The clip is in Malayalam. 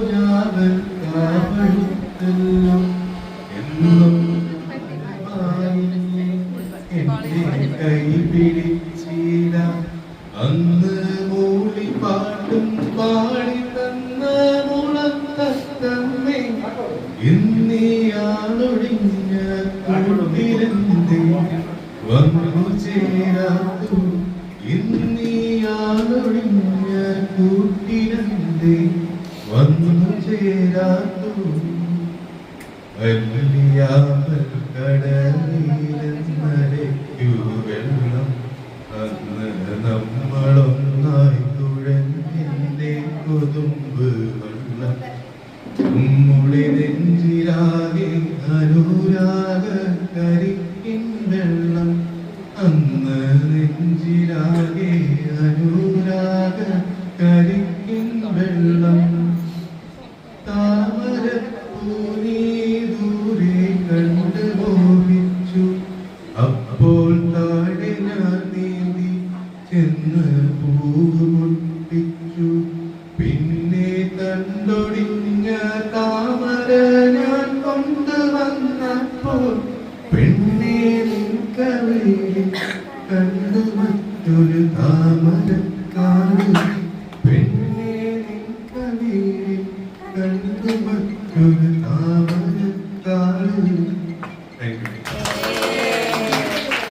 ഞാവൽ കാവഴുത്തല്ലോ എന്നും എന്റെ കൈ പിടിച്ചില്ല അന്ന് മൂളി പാട്ടും പാടി തന്ന മുളത്തമ്മേ ഇന്നിയാളൊടിഞ്ഞ കൂട്ടിലെന്തേ വന്നു ചേരാത്തു ഇന്നിയാളൊടിഞ്ഞ കൂട്ടിലെന്തേ വന്നു ചേരാത്തു വലിയാമൽ കടലിലെന്നരയ്ക്കു വെള്ളം അന്ന് നമ്മളൊന്നായി തുഴഞ്ഞിന്റെ കൊതുമ്പ് വെള്ളം നമ്മുടെ നെഞ്ചിലാകെ അനുരാഗ കരിക്കിൻ വെള്ളം അന്ന് നെഞ്ചിലാകെ അനുരാഗ കരിക്കിൻ വെള്ളം താമരപ്പൂനീ ദൂരെ കണ്ടു മോഹിച്ചു അപ്പോൾ താഴെ ഞാൻ നീന്തി ചെന്ന് പൂവ് മുട്ടിച്ചു പിന്നെ കണ്ടൊടിഞ്ഞ താമര ഞാൻ കൊണ്ടുവന്നപ്പോൾ പെണ്ണേ നിൻകവിളിൽ കണ്ടു മറ്റൊരു താമര